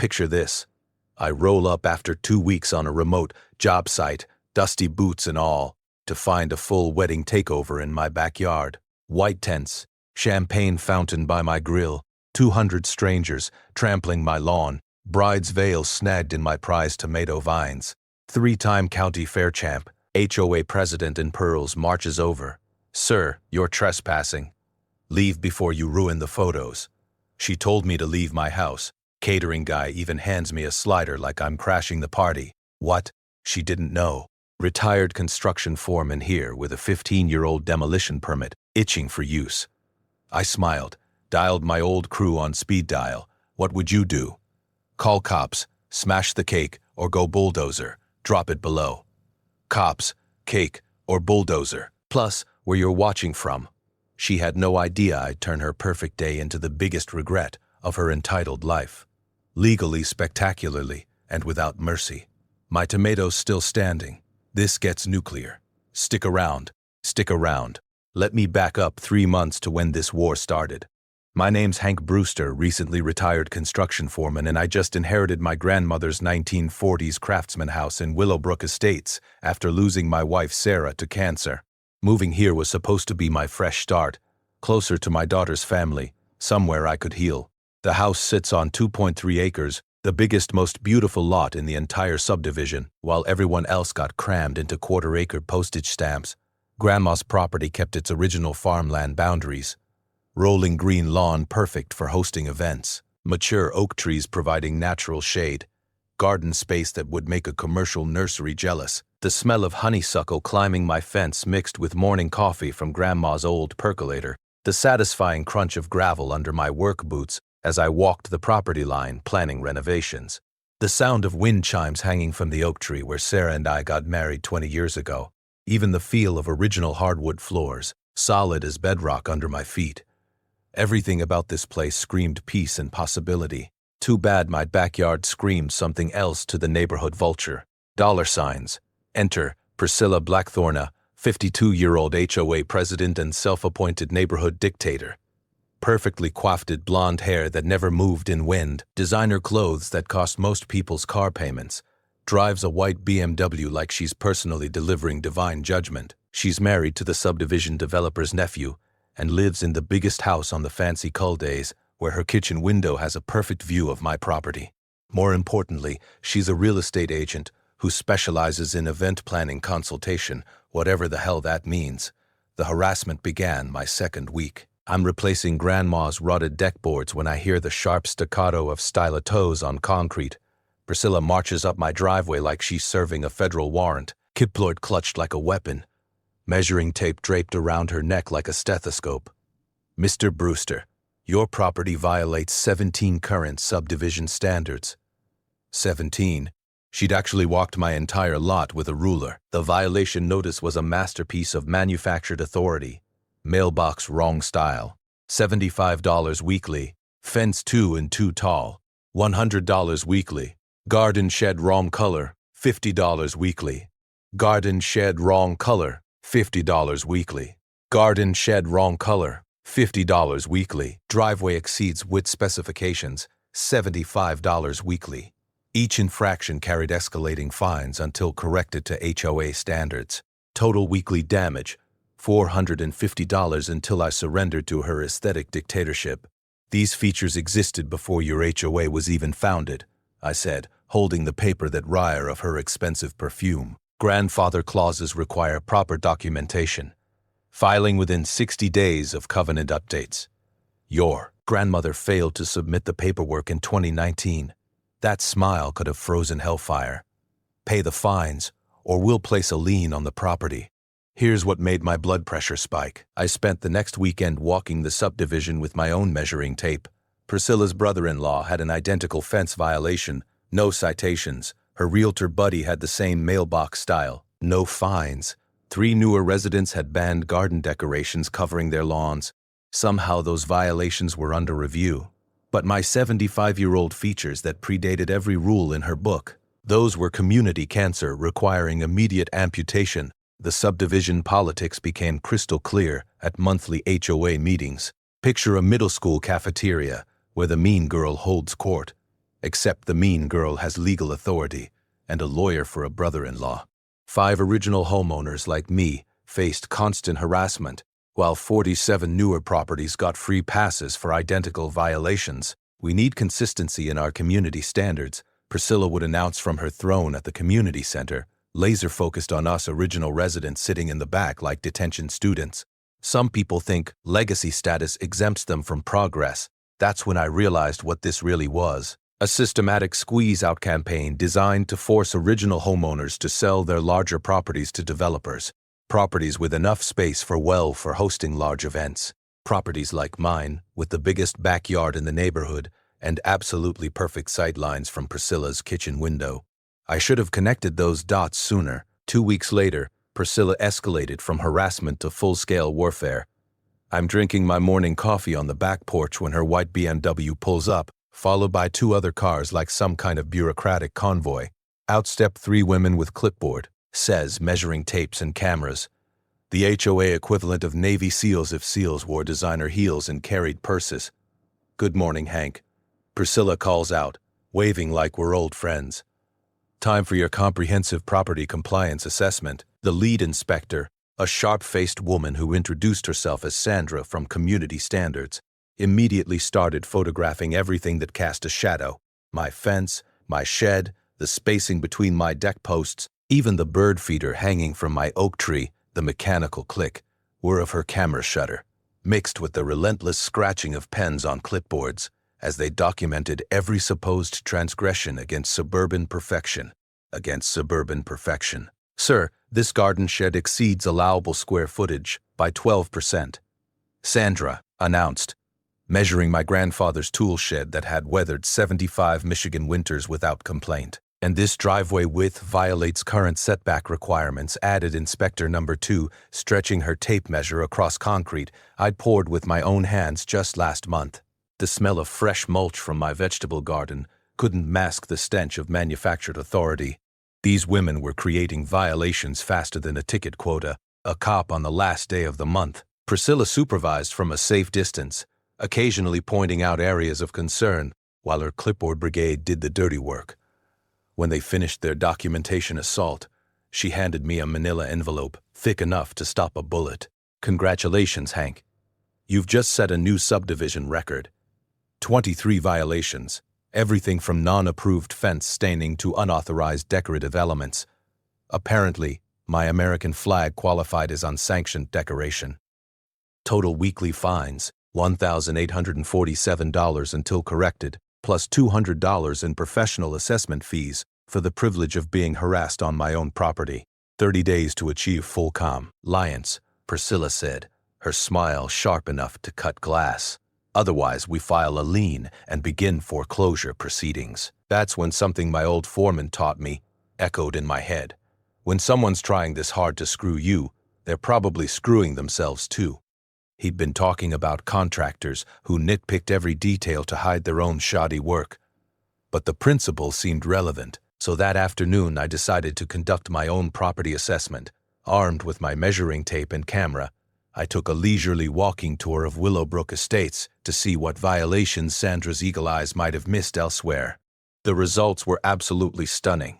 Picture this. I roll up after 2 weeks on a remote job site, dusty boots and all, to find a full wedding takeover in my backyard. White tents, champagne fountain by my grill, 200 strangers trampling my lawn, bride's veil snagged in my prized tomato vines. 3-time county fair champ, HOA president in pearls marches over. "Sir, you're trespassing. Leave before you ruin the photos." She told me to leave my house. Catering guy even hands me a slider like I'm crashing the party. What? She didn't know. Retired construction foreman here with a 15-year-old demolition permit, itching for use. I smiled, dialed my old crew on speed dial. What would you do? Call cops, smash the cake, or go bulldozer, drop it below. Cops, cake, or bulldozer, plus where you're watching from. She had no idea I'd turn her perfect day into the biggest regret of her entitled life. Legally, spectacularly, and without mercy. My tomatoes still standing. This gets nuclear. Stick around. Stick around. Let me back up 3 months to when this war started. My name's Hank Brewster, recently retired construction foreman, and I just inherited my grandmother's 1940s craftsman house in Willowbrook Estates after losing my wife Sarah to cancer. Moving here was supposed to be my fresh start, closer to my daughter's family, somewhere I could heal. The house sits on 2.3 acres, the biggest, most beautiful lot in the entire subdivision, while everyone else got crammed into quarter-acre postage stamps. Grandma's property kept its original farmland boundaries. Rolling green lawn perfect for hosting events. Mature oak trees providing natural shade. Garden space that would make a commercial nursery jealous. The smell of honeysuckle climbing my fence mixed with morning coffee from Grandma's old percolator. The satisfying crunch of gravel under my work boots as I walked the property line planning renovations. The sound of wind chimes hanging from the oak tree where Sarah and I got married 20 years ago. Even the feel of original hardwood floors, solid as bedrock under my feet. Everything about this place screamed peace and possibility. Too bad my backyard screamed something else to the neighborhood vulture. $. Enter Priscilla Blackthorne, 52-year-old HOA president and self-appointed neighborhood dictator. Perfectly coiffed blonde hair that never moved in wind. Designer clothes that cost most people's car payments. Drives a white BMW like she's personally delivering divine judgment. She's married to the subdivision developer's nephew and lives in the biggest house on the fancy cul-de-sac where her kitchen window has a perfect view of my property. More importantly, she's a real estate agent who specializes in event planning consultation, whatever the hell that means. The harassment began my second week. I'm replacing Grandma's rotted deck boards when I hear the sharp staccato of stilettos on concrete. Priscilla marches up my driveway like she's serving a federal warrant, kiploid clutched like a weapon, measuring tape draped around her neck like a stethoscope. "Mr. Brewster, your property violates 17 current subdivision standards." 17. She'd actually walked my entire lot with a ruler. The violation notice was a masterpiece of manufactured authority. Mailbox wrong style. $75 weekly. Fence 2 and 2 tall. $100 weekly. Garden shed wrong color. $50 weekly. Garden shed wrong color. $50 weekly. Garden shed wrong color. $50 weekly. Driveway exceeds width specifications. $75 weekly. Each infraction carried escalating fines until corrected to HOA standards. Total weekly damage, $450 until I surrendered to her aesthetic dictatorship. "These features existed before your HOA was even founded," I said, holding the paper that Ryer of her expensive perfume. "Grandfather clauses require proper documentation. Filing within 60 days of covenant updates. Your grandmother failed to submit the paperwork in 2019. That smile could have frozen hellfire. Pay the fines, or we'll place a lien on the property." Here's what made my blood pressure spike. I spent the next weekend walking the subdivision with my own measuring tape. Priscilla's brother-in-law had an identical fence violation, no citations. Her realtor buddy had the same mailbox style, no fines. 3 newer residents had banned garden decorations covering their lawns. Somehow those violations were under review. But my 75-year-old features that predated every rule in her book, those were community cancer requiring immediate amputation. The subdivision politics became crystal clear at monthly HOA meetings. Picture a middle school cafeteria where the mean girl holds court. except the mean girl has legal authority and a lawyer for a brother-in-law. 5 original homeowners like me faced constant harassment, while 47 newer properties got free passes for identical violations. We need consistency in our community standards, Priscilla would announce from her throne at the community center, laser-focused on us original residents sitting in the back like detention students. Some people think legacy status exempts them from progress. That's when I realized what this really was. A systematic squeeze-out campaign designed to force original homeowners to sell their larger properties to developers. Properties with enough space for hosting large events. Properties like mine, with the biggest backyard in the neighborhood and absolutely perfect sightlines from Priscilla's kitchen window. I should have connected those dots sooner. 2 weeks later, Priscilla escalated from harassment to full-scale warfare. I'm drinking my morning coffee on the back porch when her white BMW pulls up, followed by 2 other cars like some kind of bureaucratic convoy. Out step 3 women with clipboard, says, measuring tapes and cameras. The HOA equivalent of Navy SEALs if SEALs wore designer heels and carried purses. Good morning, Hank. Priscilla calls out, waving like we're old friends. Time for your comprehensive property compliance assessment. The lead inspector, a sharp-faced woman who introduced herself as Sandra from Community Standards, immediately started photographing everything that cast a shadow. My fence, my shed, the spacing between my deck posts, even the bird feeder hanging from my oak tree, the mechanical click, were of her camera shutter, mixed with the relentless scratching of pens on clipboards, as they documented every supposed transgression against suburban perfection. Sir, this garden shed exceeds allowable square footage by 12%. Sandra announced, measuring my grandfather's tool shed that had weathered 75 Michigan winters without complaint. And this driveway width violates current setback requirements, added Inspector Number 2, stretching her tape measure across concrete I'd poured with my own hands just last month. The smell of fresh mulch from my vegetable garden couldn't mask the stench of manufactured authority. These women were creating violations faster than a ticket quota, a cop on the last day of the month. Priscilla supervised from a safe distance, occasionally pointing out areas of concern, while her clipboard brigade did the dirty work. When they finished their documentation assault, she handed me a manila envelope thick enough to stop a bullet. Congratulations, Hank. You've just set a new subdivision record. 23 violations, everything from non-approved fence staining to unauthorized decorative elements. Apparently, my American flag qualified as unsanctioned decoration. Total weekly fines, $1,847 until corrected, plus $200 in professional assessment fees for the privilege of being harassed on my own property. 30 days to achieve full compliance, Priscilla said, her smile sharp enough to cut glass. Otherwise, we file a lien and begin foreclosure proceedings. That's when something my old foreman taught me echoed in my head. When someone's trying this hard to screw you, they're probably screwing themselves too. He'd been talking about contractors who nitpicked every detail to hide their own shoddy work. But the principle seemed relevant, so that afternoon I decided to conduct my own property assessment. Armed with my measuring tape and camera, I took a leisurely walking tour of Willowbrook Estates to see what violations Sandra's eagle eyes might have missed elsewhere. The results were absolutely stunning.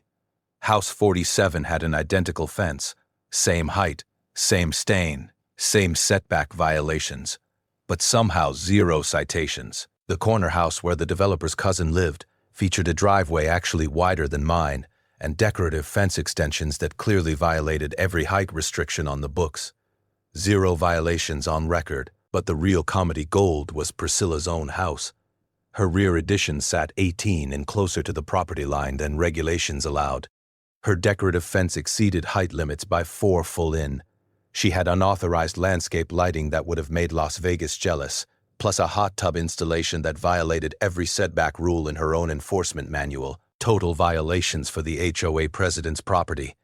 House 47 had an identical fence, same height, same stain, same setback violations, but somehow 0 citations. The corner house where the developer's cousin lived featured a driveway actually wider than mine and decorative fence extensions that clearly violated every height restriction on the books. 0 violations on record, but the real comedy gold was Priscilla's own house. Her rear addition sat 18 and closer to the property line than regulations allowed. Her decorative fence exceeded height limits by 4 full in. She had unauthorized landscape lighting that would have made Las Vegas jealous, plus a hot tub installation that violated every setback rule in her own enforcement manual. Total violations for the HOA president's property,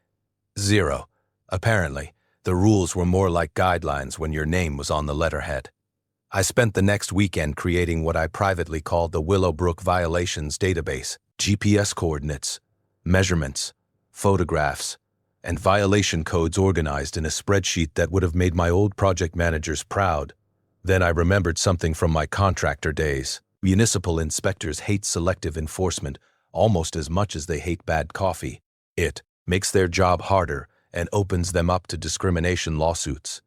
0. Apparently, the rules were more like guidelines when your name was on the letterhead. I spent the next weekend creating what I privately called the Willowbrook Violations Database, GPS coordinates, measurements, photographs, and violation codes organized in a spreadsheet that would have made my old project managers proud. Then I remembered something from my contractor days. Municipal inspectors hate selective enforcement almost as much as they hate bad coffee. It makes their job harder and opens them up to discrimination lawsuits.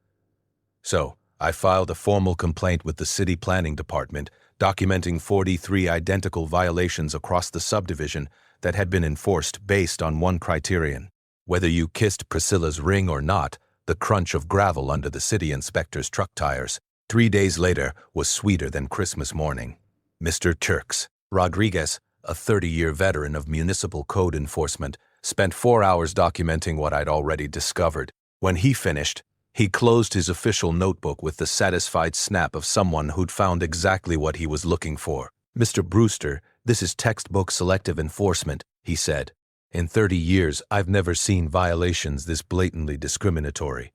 So, I filed a formal complaint with the City Planning Department, documenting 43 identical violations across the subdivision that had been enforced based on one criterion. Whether you kissed Priscilla's ring or not, the crunch of gravel under the city inspector's truck tires 3 days later was sweeter than Christmas morning. Mr. Turks Rodriguez, a 30-year veteran of municipal code enforcement, spent 4 hours documenting what I'd already discovered. When he finished, he closed his official notebook with the satisfied snap of someone who'd found exactly what he was looking for. "Mr. Brewster, this is textbook selective enforcement," he said. "In 30 years, I've never seen violations this blatantly discriminatory.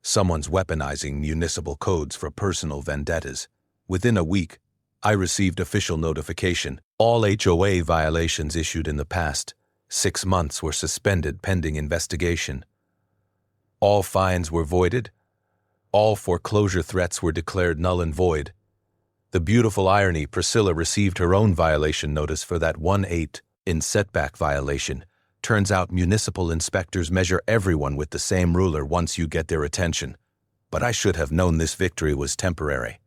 Someone's weaponizing municipal codes for personal vendettas." Within a week, I received official notification. All HOA violations issued in the past 6 months were suspended pending investigation. All fines were voided. All foreclosure threats were declared null and void. The beautiful irony, Priscilla received her own violation notice for that 1/8 in setback violation. Turns out municipal inspectors measure everyone with the same ruler once you get their attention. But I should have known this victory was temporary.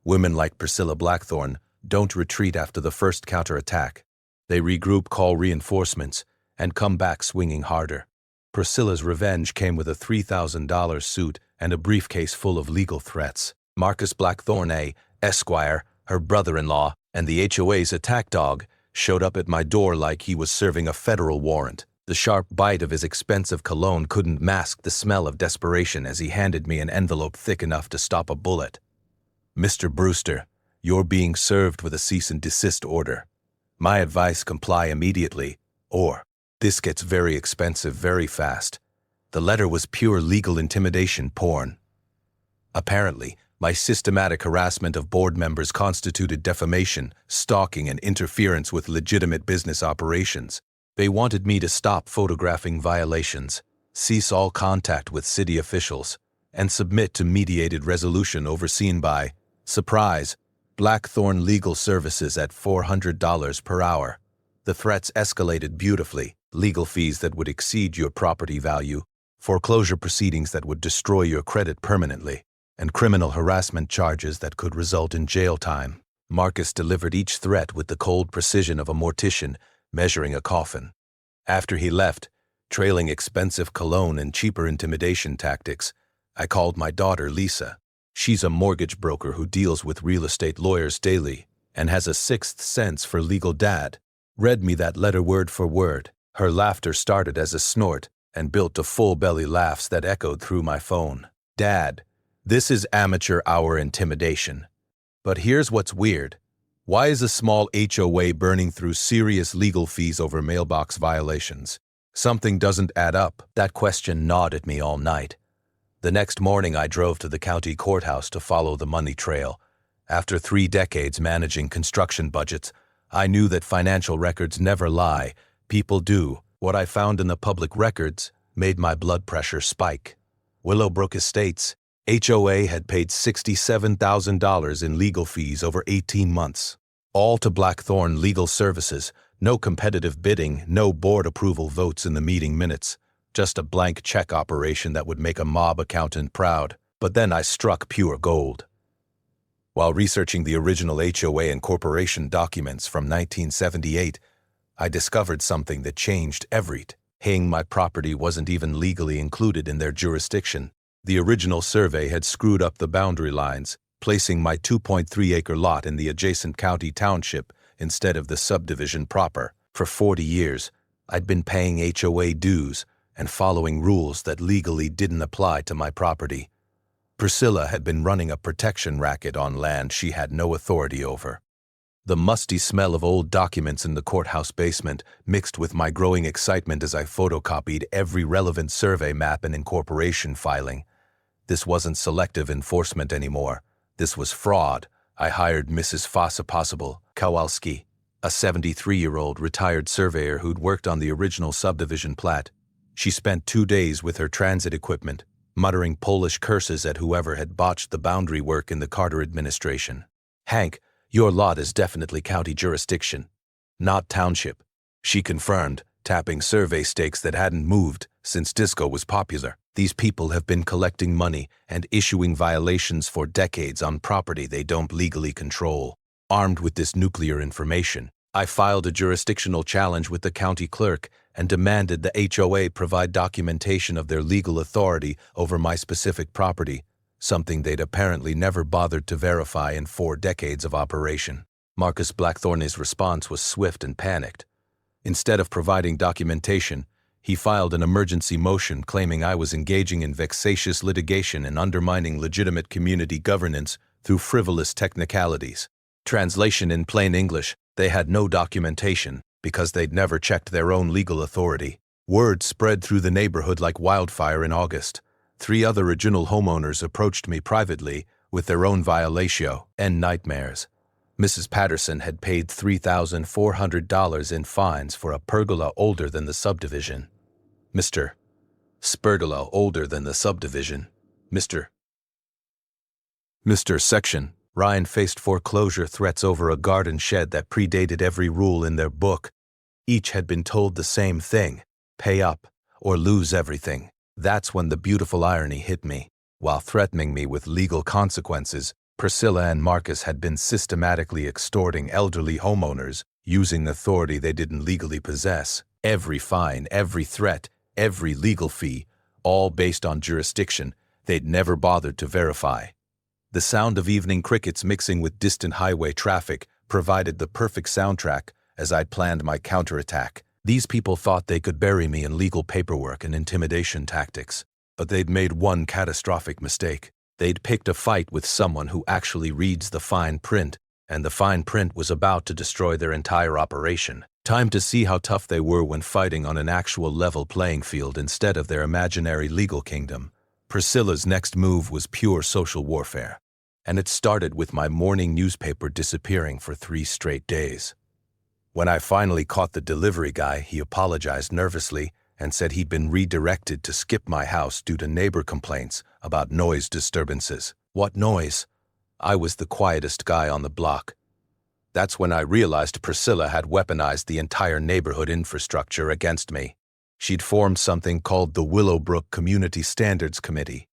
Women like Priscilla Blackthorne don't retreat after the first counterattack. They regroup, call reinforcements, and come back swinging harder. Priscilla's revenge came with a $3,000 suit and a briefcase full of legal threats. Marcus Blackthorne, Esquire, her brother-in-law, and the HOA's attack dog showed up at my door like he was serving a federal warrant. The sharp bite of his expensive cologne couldn't mask the smell of desperation as he handed me an envelope thick enough to stop a bullet. "Mr. Brewster, you're being served with a cease and desist order. My advice, comply immediately, or this gets very expensive very fast." The letter was pure legal intimidation porn. Apparently, my systematic harassment of board members constituted defamation, stalking, and interference with legitimate business operations. They wanted me to stop photographing violations, cease all contact with city officials, and submit to mediated resolution overseen by, surprise, Blackthorne Legal Services at $400 per hour. The threats escalated beautifully: legal fees that would exceed your property value, foreclosure proceedings that would destroy your credit permanently, and criminal harassment charges that could result in jail time. Marcus delivered each threat with the cold precision of a mortician measuring a coffin. After he left, trailing expensive cologne and cheaper intimidation tactics, I called my daughter Lisa. She's a mortgage broker who deals with real estate lawyers daily and has a sixth sense for legal dad. Read me that letter word for word. Her laughter started as a snort and built to full-belly laughs that echoed through my phone. "Dad, this is amateur hour intimidation. But here's what's weird. Why is a small HOA burning through serious legal fees over mailbox violations? Something doesn't add up." That question gnawed at me all night. The next morning I drove to the county courthouse to follow the money trail. After 3 decades managing construction budgets, I knew that financial records never lie. People do. What I found in the public records made my blood pressure spike. Willowbrook Estates, HOA had paid $67,000 in legal fees over 18 months. All to Blackthorne Legal Services, no competitive bidding, no board approval votes in the meeting minutes, just a blank check operation that would make a mob accountant proud. But then I struck pure gold. While researching the original HOA and corporation documents from 1978, I discovered something that changed everything. My property wasn't even legally included in their jurisdiction. The original survey had screwed up the boundary lines, placing my 2.3-acre lot in the adjacent county township instead of the subdivision proper. For 40 years, I'd been paying HOA dues and following rules that legally didn't apply to my property. Priscilla had been running a protection racket on land she had no authority over. The musty smell of old documents in the courthouse basement mixed with my growing excitement as I photocopied every relevant survey map and incorporation filing. This wasn't selective enforcement anymore. This was fraud. I hired Mrs. Fossa Kowalski, a 73-year-old retired surveyor who'd worked on the original subdivision plat. She spent 2 days with her transit equipment, muttering Polish curses at whoever had botched the boundary work in the Carter administration. "Hank, Your lot is definitely county jurisdiction, not township, she confirmed, tapping survey stakes that hadn't moved since disco was popular. These people have been collecting money and issuing violations for decades on property they don't legally control. Armed with this nuclear information, I filed a jurisdictional challenge with the county clerk and demanded the HOA provide documentation of their legal authority over my specific property, something they'd apparently never bothered to verify in 4 decades of operation. Marcus Blackthorne's response was swift and panicked. Instead of providing documentation, he filed an emergency motion claiming I was engaging in vexatious litigation and undermining legitimate community governance through frivolous technicalities. Translation in plain English, they had no documentation because they'd never checked their own legal authority. Word spread through the neighborhood like wildfire in August. 3 other original homeowners approached me privately with their own violatio and nightmares. Mrs. Patterson had paid $3,400 in fines for a pergola older than the subdivision. Mr. Spergola older than the subdivision. Mr. Section. Ryan faced foreclosure threats over a garden shed that predated every rule in their book. Each had been told the same thing: pay up or lose everything. That's when the beautiful irony hit me. While threatening me with legal consequences, Priscilla and Marcus had been systematically extorting elderly homeowners using authority they didn't legally possess. Every fine, every threat, every legal fee, all based on jurisdiction they'd never bothered to verify. The sound of evening crickets mixing with distant highway traffic provided the perfect soundtrack as I'd planned my counterattack. These people thought they could bury me in legal paperwork and intimidation tactics, but they'd made one catastrophic mistake. They'd picked a fight with someone who actually reads the fine print, and the fine print was about to destroy their entire operation. Time to see how tough they were when fighting on an actual level playing field instead of their imaginary legal kingdom. Priscilla's next move was pure social warfare, and it started with my morning newspaper disappearing for 3 straight days. When I finally caught the delivery guy, he apologized nervously and said he'd been redirected to skip my house due to neighbor complaints about noise disturbances. What noise? I was the quietest guy on the block. That's when I realized Priscilla had weaponized the entire neighborhood infrastructure against me. She'd formed something called the Willowbrook Community Standards Committee.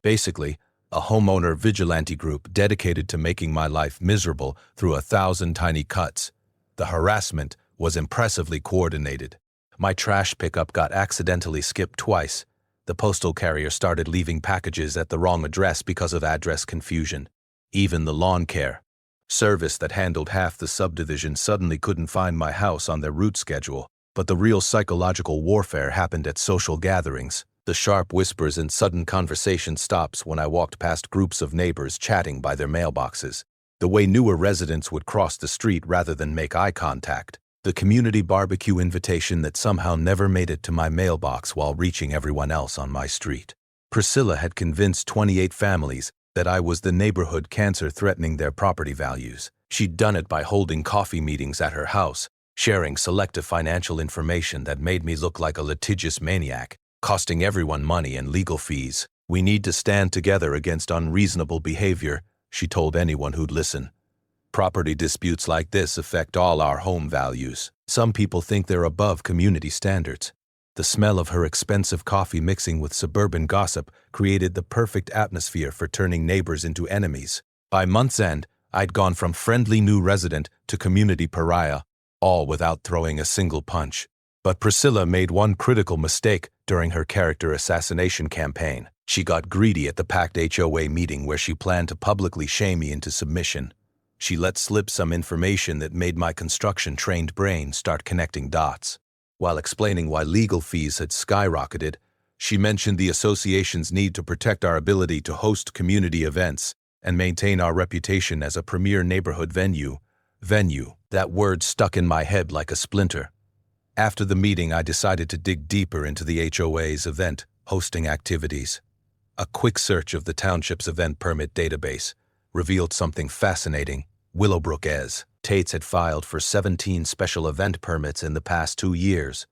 Basically, a homeowner vigilante group dedicated to making my life miserable through 1,000 tiny cuts. The harassment was impressively coordinated. My trash pickup got accidentally skipped twice. The postal carrier started leaving packages at the wrong address because of address confusion. Even the lawn care service that handled half the subdivision suddenly couldn't find my house on their route schedule. But the real psychological warfare happened at social gatherings. The sharp whispers and sudden conversation stops when I walked past groups of neighbors chatting by their mailboxes. The way newer residents would cross the street rather than make eye contact. The community barbecue invitation that somehow never made it to my mailbox while reaching everyone else on my street. Priscilla had convinced 28 families that I was the neighborhood cancer threatening their property values. She'd done it by holding coffee meetings at her house, sharing selective financial information that made me look like a litigious maniac, costing everyone money and legal fees. We need to stand together against unreasonable behavior, she told anyone who'd listen. Property disputes like this affect all our home values. Some people think they're above community standards. The smell of her expensive coffee mixing with suburban gossip created the perfect atmosphere for turning neighbors into enemies. By month's end, I'd gone from friendly new resident to community pariah, all without throwing a single punch. But Priscilla made one critical mistake during her character assassination campaign. She got greedy at the packed HOA meeting where she planned to publicly shame me into submission. She let slip some information that made my construction-trained brain start connecting dots. While explaining why legal fees had skyrocketed, she mentioned the association's need to protect our ability to host community events and maintain our reputation as a premier neighborhood venue. That word stuck in my head like a splinter. After the meeting, I decided to dig deeper into the HOA's event hosting activities. A quick search of the township's event permit database revealed something fascinating. Willowbrook Tates had filed for 17 special event permits in the past 2 years.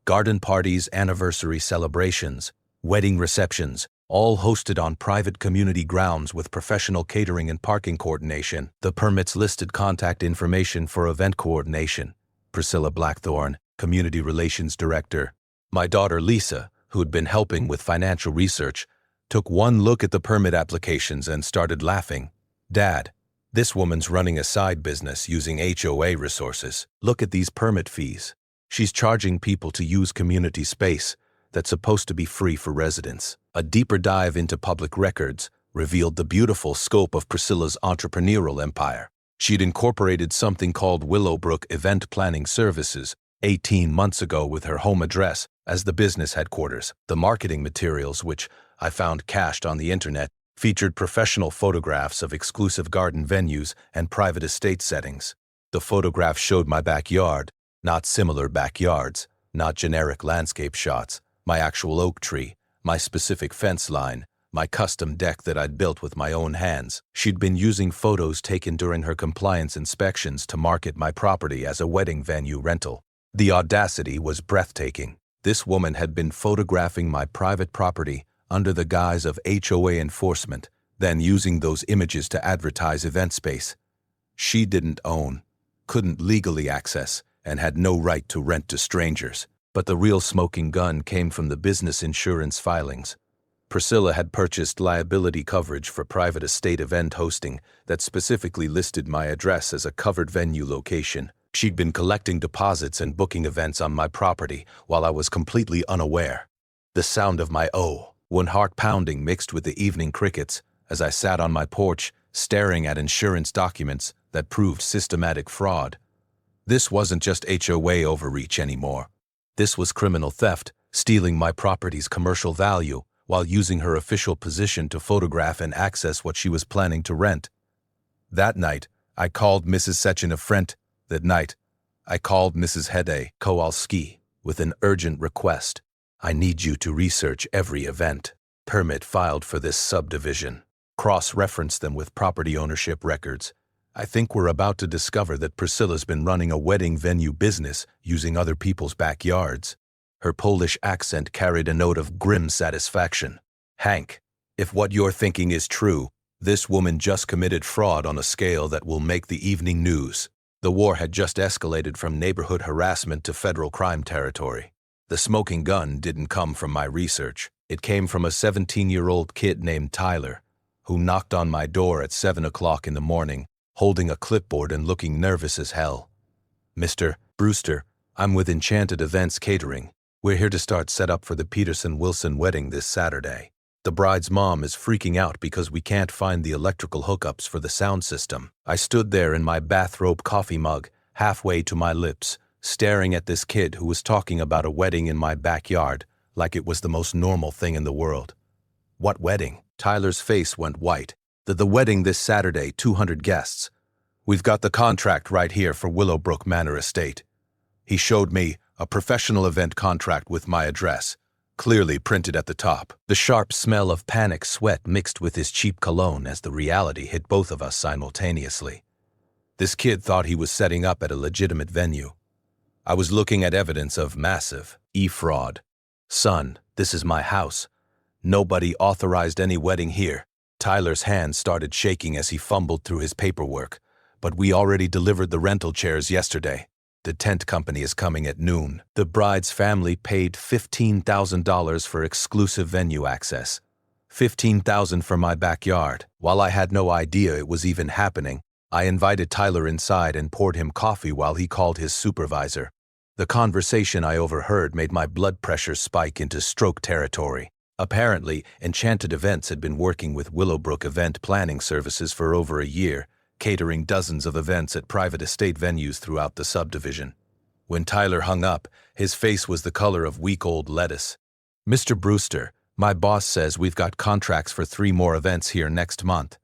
Garden parties, anniversary celebrations, wedding receptions, all hosted on private community grounds with professional catering and parking coordination. The permits listed contact information for event coordination. Priscilla Blackthorne, Community Relations Director. My daughter Lisa, who had been helping with financial research, took one look at the permit applications and started laughing. Dad, this woman's running a side business using HOA resources. Look at these permit fees. She's charging people to use community space that's supposed to be free for residents. A deeper dive into public records revealed the beautiful scope of Priscilla's entrepreneurial empire. She'd incorporated something called Willowbrook Event Planning Services 18 months ago with her home address as the business headquarters. The marketing materials, which I found cached on the internet, featured professional photographs of exclusive garden venues and private estate settings. The photographs showed my backyard, not similar backyards, not generic landscape shots, my actual oak tree, my specific fence line, my custom deck that I'd built with my own hands. She'd been using photos taken during her compliance inspections to market my property as a wedding venue rental. The audacity was breathtaking. This woman had been photographing my private property under the guise of HOA enforcement, then using those images to advertise event space she didn't own, couldn't legally access, and had no right to rent to strangers. But the real smoking gun came from the business insurance filings. Priscilla had purchased liability coverage for private estate event hosting that specifically listed my address as a covered venue location. She'd been collecting deposits and booking events on my property while I was completely unaware. The sound of my one heart pounding mixed with the evening crickets as I sat on my porch staring at insurance documents that proved systematic fraud. This wasn't just HOA overreach anymore. This was criminal theft, stealing my property's commercial value while using her official position to photograph and access what she was planning to rent. That night, I called Mrs. Sechenov-Frent. That night, I called Mrs. Hede Kowalski with an urgent request. I need you to research every event permit filed for this subdivision. Cross-reference them with property ownership records. I think we're about to discover that Priscilla's been running a wedding venue business using other people's backyards. Her Polish accent carried a note of grim satisfaction. Hank, if what you're thinking is true, this woman just committed fraud on a scale that will make the evening news. The war had just escalated from neighborhood harassment to federal crime territory. The smoking gun didn't come from my research. It came from a 17-year-old kid named Tyler, who knocked on my door at 7 o'clock in the morning, holding a clipboard and looking nervous as hell. Mr. Brewster, I'm with Enchanted Events Catering. We're here to start setup for the Peterson-Wilson wedding this Saturday. The bride's mom is freaking out because we can't find the electrical hookups for the sound system. I stood there in my bathrobe coffee mug, halfway to my lips, staring at this kid who was talking about a wedding in my backyard like it was the most normal thing in the world. What wedding? Tyler's face went white. The wedding this Saturday, 200 guests. We've got the contract right here for Willowbrook Manor Estate. He showed me a professional event contract with my address, clearly printed at the top. The sharp smell of panic sweat mixed with his cheap cologne as the reality hit both of us simultaneously. This kid thought he was setting up at a legitimate venue. I was looking at evidence of massive fraud. Son, this is my house. Nobody authorized any wedding here. Tyler's hand started shaking as he fumbled through his paperwork, but we already delivered the rental chairs yesterday. The tent company is coming at noon. The bride's family paid $15,000 for exclusive venue access. $15,000 for my backyard. While I had no idea it was even happening, I invited Tyler inside and poured him coffee while he called his supervisor. The conversation I overheard made my blood pressure spike into stroke territory. Apparently, Enchanted Events had been working with Willowbrook Event Planning Services for over a year, catering dozens of events at private estate venues throughout the subdivision. When Tyler hung up, his face was the color of week-old lettuce. Mr. Brewster, my boss says we've got contracts for 3 more events here next month.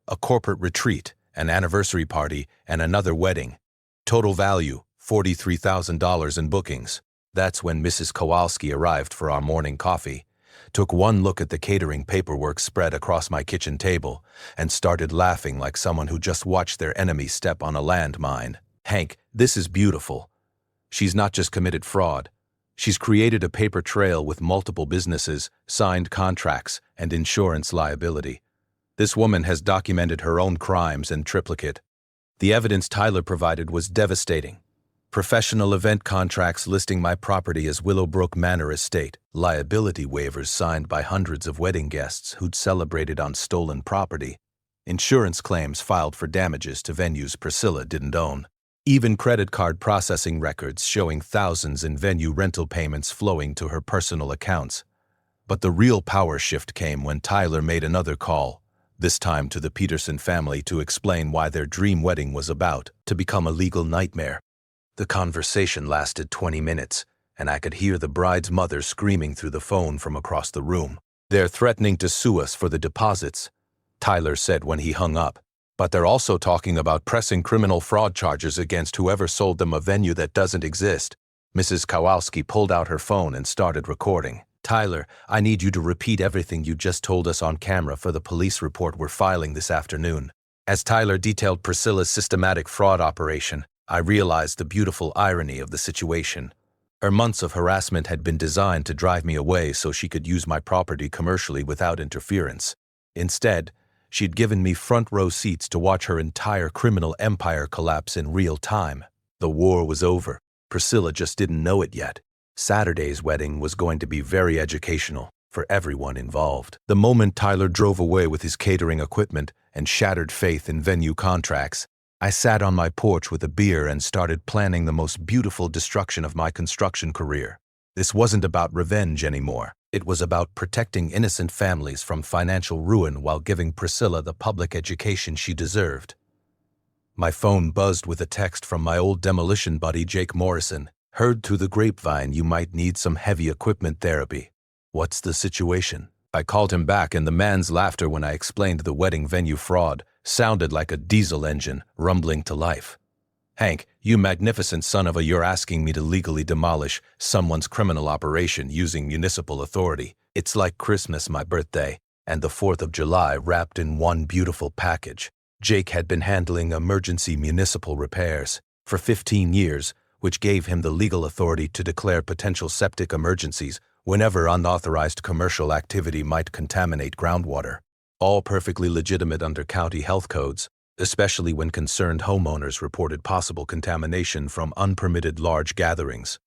A corporate retreat, an anniversary party, and another wedding. Total value, $43,000 in bookings. That's when Mrs. Kowalski arrived for our morning coffee, took one look at the catering paperwork spread across my kitchen table, and started laughing like someone who just watched their enemy step on a landmine. Hank, this is beautiful. She's not just committed fraud. She's created a paper trail with multiple businesses, signed contracts, and insurance liability. This woman has documented her own crimes in triplicate. The evidence Tyler provided was devastating. Professional event contracts listing my property as Willowbrook Manor Estate, liability waivers signed by hundreds of wedding guests who'd celebrated on stolen property, insurance claims filed for damages to venues Priscilla didn't own, even credit card processing records showing thousands in venue rental payments flowing to her personal accounts. But the real power shift came when Tyler made another call, this time to the Peterson family, to explain why their dream wedding was about to become a legal nightmare. The conversation lasted 20 minutes, and I could hear the bride's mother screaming through the phone from across the room. "They're threatening to sue us for the deposits," Tyler said when he hung up. "But they're also talking about pressing criminal fraud charges against whoever sold them a venue that doesn't exist." Mrs. Kowalski pulled out her phone and started recording. "Tyler, I need you to repeat everything you just told us on camera for the police report we're filing this afternoon." As Tyler detailed Priscilla's systematic fraud operation, I realized the beautiful irony of the situation. Her months of harassment had been designed to drive me away so she could use my property commercially without interference. Instead, she'd given me front-row seats to watch her entire criminal empire collapse in real time. The war was over. Priscilla just didn't know it yet. Saturday's wedding was going to be very educational for everyone involved. The moment Tyler drove away with his catering equipment and shattered faith in venue contracts, I sat on my porch with a beer and started planning the most beautiful destruction of my construction career. This wasn't about revenge anymore. It was about protecting innocent families from financial ruin while giving Priscilla the public education she deserved. My phone buzzed with a text from my old demolition buddy Jake Morrison. "Heard through the grapevine you might need some heavy equipment therapy. What's the situation?" I called him back, and the man's laughter when I explained the wedding venue fraud sounded like a diesel engine rumbling to life. "Hank, you magnificent son of a, you're asking me to legally demolish someone's criminal operation using municipal authority. It's like Christmas, my birthday, and the 4th of July wrapped in one beautiful package." Jake had been handling emergency municipal repairs for 15 years, which gave him the legal authority to declare potential septic emergencies whenever unauthorized commercial activity might contaminate groundwater. All perfectly legitimate under county health codes, especially when concerned homeowners reported possible contamination from unpermitted large gatherings.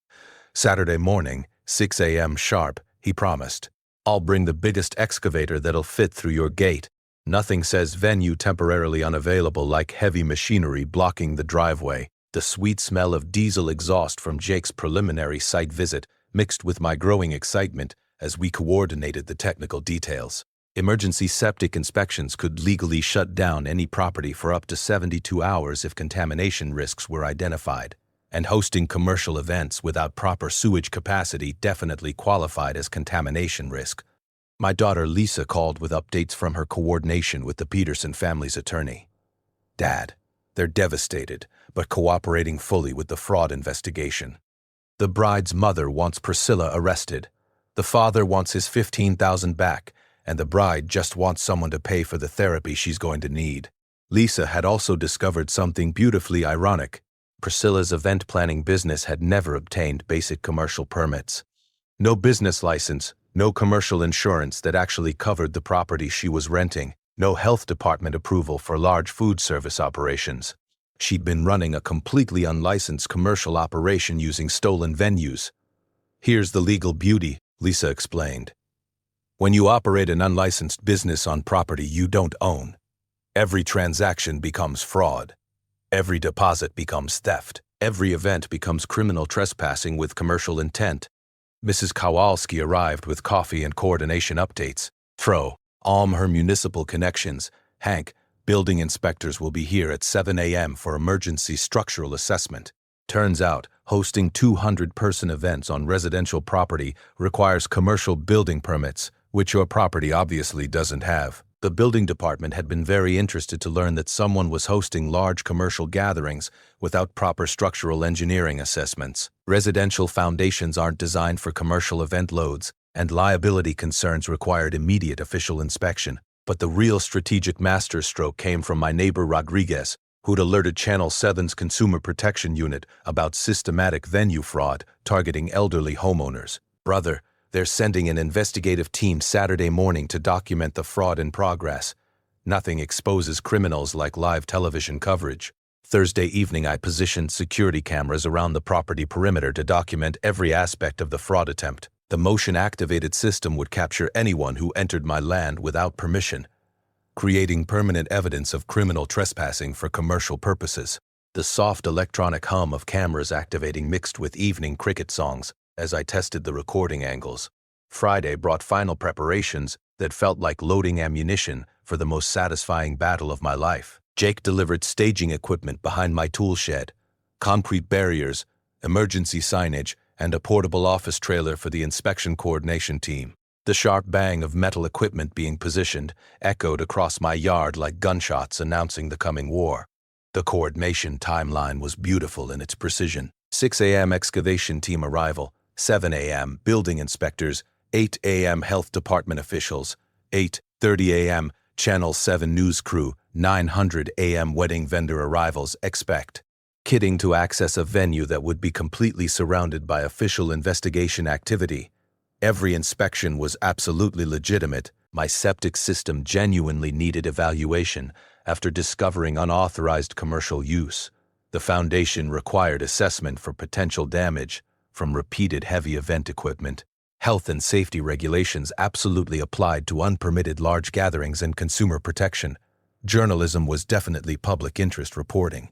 "Saturday morning, 6 a.m. sharp," he promised. "I'll bring the biggest excavator that'll fit through your gate." Nothing says venue temporarily unavailable like heavy machinery blocking the driveway. The sweet smell of diesel exhaust from Jake's preliminary site visit mixed with my growing excitement as we coordinated the technical details. Emergency septic inspections could legally shut down any property for up to 72 hours if contamination risks were identified, and hosting commercial events without proper sewage capacity definitely qualified as contamination risk. My daughter Lisa called with updates from her coordination with the Peterson family's attorney. "Dad, they're devastated, but cooperating fully with the fraud investigation. The bride's mother wants Priscilla arrested. The father wants his $15,000 back, and the bride just wants someone to pay for the therapy she's going to need." Lisa had also discovered something beautifully ironic. Priscilla's event planning business had never obtained basic commercial permits. No business license, no commercial insurance that actually covered the property she was renting, no health department approval for large food service operations. She'd been running a completely unlicensed commercial operation using stolen venues. "Here's the legal beauty," Lisa explained. "When you operate an unlicensed business on property you don't own, every transaction becomes fraud. Every deposit becomes theft. Every event becomes criminal trespassing with commercial intent." Mrs. Kowalski arrived with coffee and coordination updates. Her municipal connections. "Hank, building inspectors will be here at 7 a.m. for emergency structural assessment. Turns out, hosting 200-person events on residential property requires commercial building permits, which your property obviously doesn't have." The building department had been very interested to learn that someone was hosting large commercial gatherings without proper structural engineering assessments. Residential foundations aren't designed for commercial event loads, and liability concerns required immediate official inspection. But the real strategic masterstroke came from my neighbor Rodriguez, who'd alerted Channel 7's Consumer Protection Unit about systematic venue fraud targeting elderly homeowners. Brother, they're sending an investigative team Saturday morning to document the fraud in progress. Nothing exposes criminals like live television coverage. Thursday evening, I positioned security cameras around the property perimeter to document every aspect of the fraud attempt. The motion-activated system would capture anyone who entered my land without permission, creating permanent evidence of criminal trespassing for commercial purposes. The soft electronic hum of cameras activating mixed with evening cricket songs as I tested the recording angles. Friday brought final preparations that felt like loading ammunition for the most satisfying battle of my life. Jake delivered staging equipment behind my tool shed, concrete barriers, emergency signage, and a portable office trailer for the inspection coordination team. The sharp bang of metal equipment being positioned echoed across my yard like gunshots announcing the coming war. The coordination timeline was beautiful in its precision. 6 a.m. excavation team arrival, 7 a.m. building inspectors, 8 a.m. health department officials, 8:30 a.m. Channel 7 news crew, 900 a.m. wedding vendor arrivals expect. Kitting to access a venue that would be completely surrounded by official investigation activity. Every inspection was absolutely legitimate. My septic system genuinely needed evaluation after discovering unauthorized commercial use. The foundation required assessment for potential damage from repeated heavy event equipment. Health and safety regulations absolutely applied to unpermitted large gatherings and consumer protection. Journalism was definitely public interest reporting.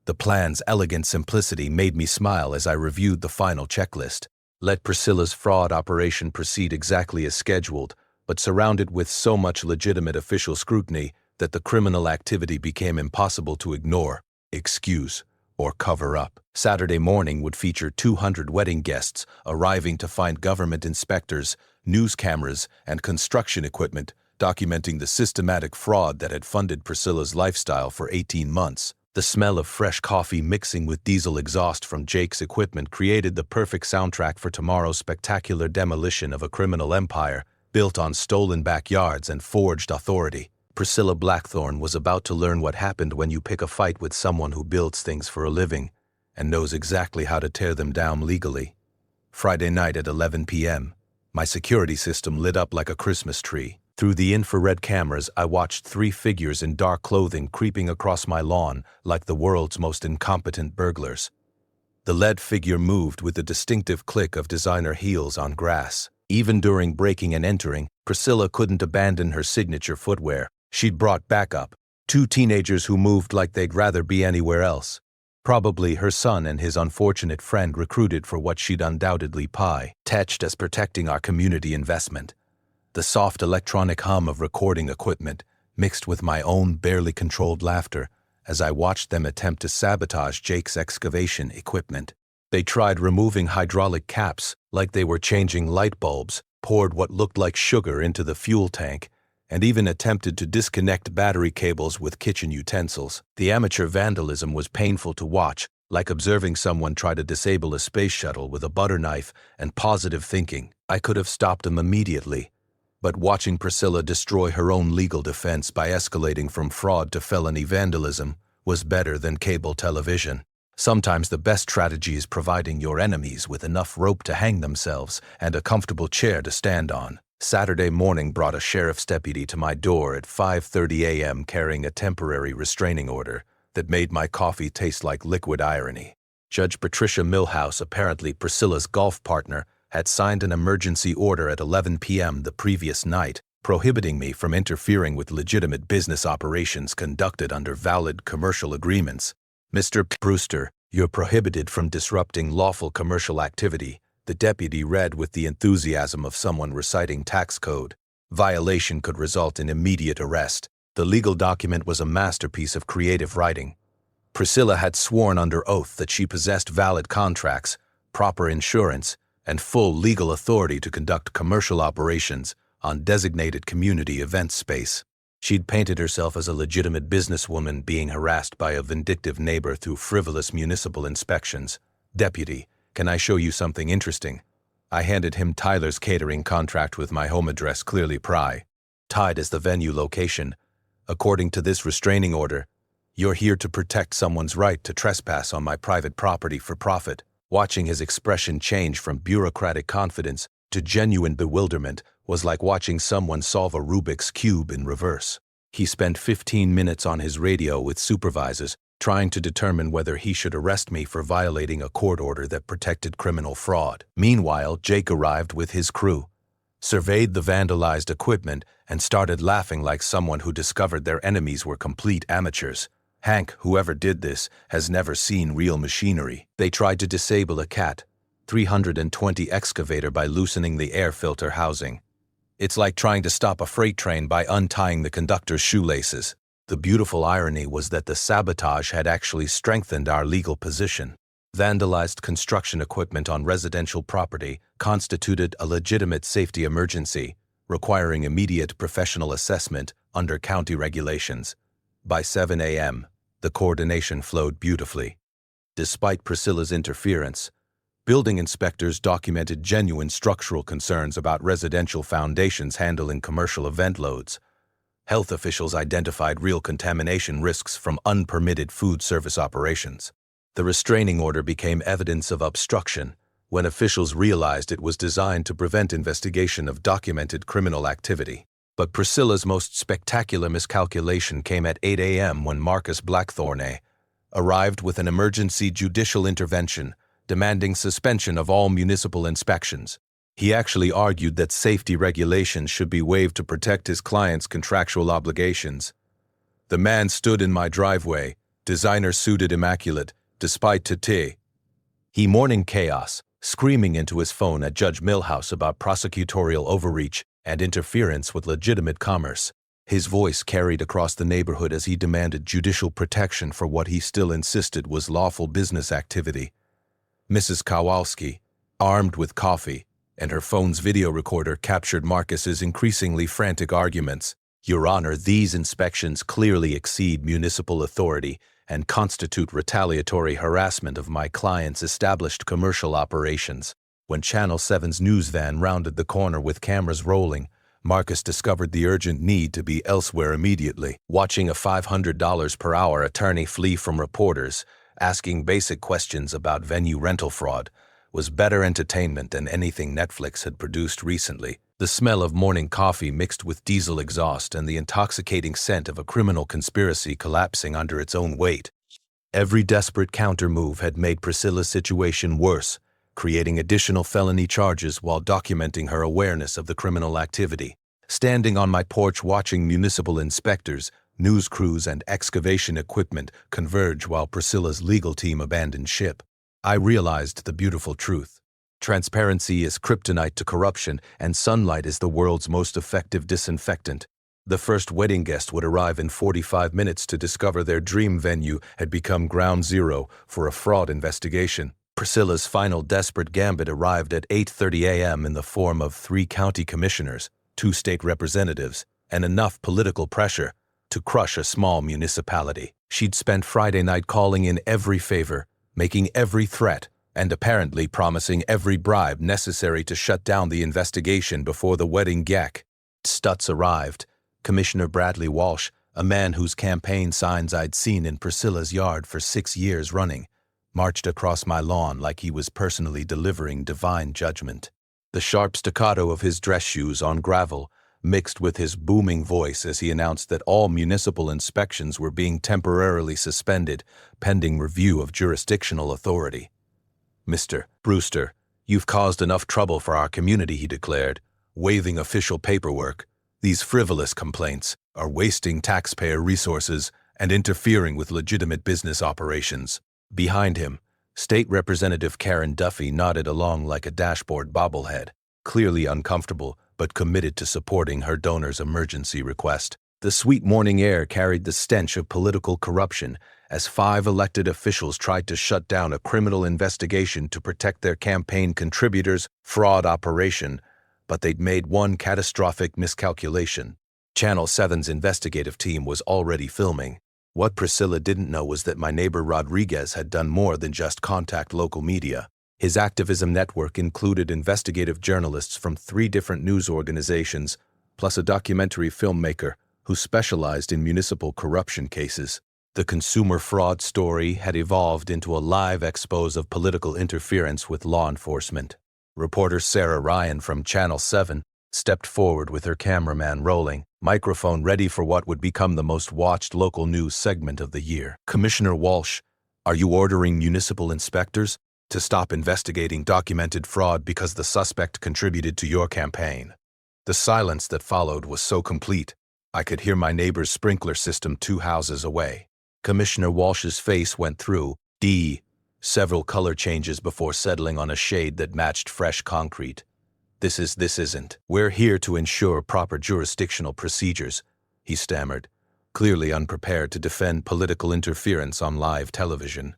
The plan's elegant simplicity made me smile as I reviewed the final checklist. Let Priscilla's fraud operation proceed exactly as scheduled, but surrounded with so much legitimate official scrutiny that the criminal activity became impossible to ignore, excuse, or cover up. Saturday morning would feature 200 wedding guests arriving to find government inspectors, news cameras, and construction equipment documenting the systematic fraud that had funded Priscilla's lifestyle for 18 months. The smell of fresh coffee mixing with diesel exhaust from Jake's equipment created the perfect soundtrack for tomorrow's spectacular demolition of a criminal empire built on stolen backyards and forged authority. Priscilla Blackthorne was about to learn what happened when you pick a fight with someone who builds things for a living and knows exactly how to tear them down legally. Friday night at 11 p.m., my security system lit up like a Christmas tree. Through the infrared cameras, I watched 3 figures in dark clothing creeping across my lawn like the world's most incompetent burglars. The lead figure moved with the distinctive click of designer heels on grass. Even during breaking and entering, Priscilla couldn't abandon her signature footwear. She'd brought backup, 2 teenagers who moved like they'd rather be anywhere else. Probably her son and his unfortunate friend recruited for what she'd undoubtedly pitched as protecting our community investment. The soft electronic hum of recording equipment mixed with my own barely controlled laughter as I watched them attempt to sabotage Jake's excavation equipment. They tried removing hydraulic caps like they were changing light bulbs, poured what looked like sugar into the fuel tank, and even attempted to disconnect battery cables with kitchen utensils. The amateur vandalism was painful to watch, like observing someone try to disable a space shuttle with a butter knife and positive thinking. I could have stopped them immediately, but watching Priscilla destroy her own legal defense by escalating from fraud to felony vandalism was better than cable television. Sometimes the best strategy is providing your enemies with enough rope to hang themselves and a comfortable chair to stand on. Saturday morning brought a sheriff's deputy to my door at 5:30 a.m. carrying a temporary restraining order that made my coffee taste like liquid irony. Judge Patricia Milhouse, apparently Priscilla's golf partner, had signed an emergency order at 11 p.m. the previous night, prohibiting me from interfering with legitimate business operations conducted under valid commercial agreements. Mr. Brewster, you're prohibited from disrupting lawful commercial activity, the deputy read with the enthusiasm of someone reciting tax code. Violation could result in immediate arrest. The legal document was a masterpiece of creative writing. Priscilla had sworn under oath that she possessed valid contracts, proper insurance, and full legal authority to conduct commercial operations on designated community event space. She'd painted herself as a legitimate businesswoman being harassed by a vindictive neighbor through frivolous municipal inspections. Deputy, can I show you something interesting? I handed him Tyler's catering contract with my home address clearly tied as the venue location. According to this restraining order, You're here to protect someone's right to trespass on my private property for profit. Watching his expression change from bureaucratic confidence to genuine bewilderment was like watching someone solve a Rubik's Cube in reverse. He spent 15 minutes on his radio with supervisors, trying to determine whether he should arrest me for violating a court order that protected criminal fraud. Meanwhile, Jake arrived with his crew, surveyed the vandalized equipment, and started laughing like someone who discovered their enemies were complete amateurs. Hank, whoever did this, has never seen real machinery. They tried to disable a Cat 320 excavator by loosening the air filter housing. It's like trying to stop a freight train by untying the conductor's shoelaces. The beautiful irony was that the sabotage had actually strengthened our legal position. Vandalized construction equipment on residential property constituted a legitimate safety emergency, requiring immediate professional assessment under county regulations. By 7 a.m., the coordination flowed beautifully. Despite Priscilla's interference, building inspectors documented genuine structural concerns about residential foundations handling commercial event loads. Health officials identified real contamination risks from unpermitted food service operations. The restraining order became evidence of obstruction when officials realized it was designed to prevent investigation of documented criminal activity. But Priscilla's most spectacular miscalculation came at 8 a.m. when Marcus Blackthorne arrived with an emergency judicial intervention demanding suspension of all municipal inspections. He actually argued that safety regulations should be waived to protect his client's contractual obligations. The man stood in my driveway, designer-suited immaculate, despite Tete. He morning chaos, screaming into his phone at Judge Milhouse about prosecutorial overreach and interference with legitimate commerce. His voice carried across the neighborhood as he demanded judicial protection for what he still insisted was lawful business activity. Mrs. Kowalski, armed with coffee, and her phone's video recorder captured Marcus's increasingly frantic arguments. Your Honor, these inspections clearly exceed municipal authority and constitute retaliatory harassment of my client's established commercial operations. When Channel 7's news van rounded the corner with cameras rolling, Marcus discovered the urgent need to be elsewhere immediately. Watching a $500 per hour attorney flee from reporters, asking basic questions about venue rental fraud, was better entertainment than anything Netflix had produced recently. The smell of morning coffee mixed with diesel exhaust and the intoxicating scent of a criminal conspiracy collapsing under its own weight. Every desperate counter-move had made Priscilla's situation worse, creating additional felony charges while documenting her awareness of the criminal activity. Standing on my porch watching municipal inspectors, news crews, and excavation equipment converge while Priscilla's legal team abandoned ship, I realized the beautiful truth. Transparency is kryptonite to corruption, and sunlight is the world's most effective disinfectant. The first wedding guest would arrive in 45 minutes to discover their dream venue had become ground zero for a fraud investigation. Priscilla's final desperate gambit arrived at 8:30 a.m. in the form of 3 county commissioners, 2 state representatives, and enough political pressure to crush a small municipality. She'd spent Friday night calling in every favor, making every threat, and apparently promising every bribe necessary to shut down the investigation before the wedding gek. Stutz arrived. Commissioner Bradley Walsh, a man whose campaign signs I'd seen in Priscilla's yard for 6 years running, marched across my lawn like he was personally delivering divine judgment. The sharp staccato of his dress shoes on gravel mixed with his booming voice as he announced that all municipal inspections were being temporarily suspended pending review of jurisdictional authority. Mr. Brewster, you've caused enough trouble for our community, he declared, waiving official paperwork. These frivolous complaints are wasting taxpayer resources and interfering with legitimate business operations. Behind him, State Representative Karen Duffy nodded along like a dashboard bobblehead, clearly uncomfortable but committed to supporting her donor's emergency request. The sweet morning air carried the stench of political corruption as 5 elected officials tried to shut down a criminal investigation to protect their campaign contributors' fraud operation, but they'd made one catastrophic miscalculation. Channel 7's investigative team was already filming. What Priscilla didn't know was that my neighbor Rodriguez had done more than just contact local media. His activism network included investigative journalists from 3 different news organizations, plus a documentary filmmaker who specialized in municipal corruption cases. The consumer fraud story had evolved into a live expose of political interference with law enforcement. Reporter Sarah Ryan from Channel 7 stepped forward with her cameraman rolling, microphone ready for what would become the most watched local news segment of the year. Commissioner Walsh, are you ordering municipal inspectors to stop investigating documented fraud because the suspect contributed to your campaign? The silence that followed was so complete, I could hear my neighbor's sprinkler system 2 houses away. Commissioner Walsh's face went through several color changes before settling on a shade that matched fresh concrete. This isn't. We're here to ensure proper jurisdictional procedures, he stammered, clearly unprepared to defend political interference on live television.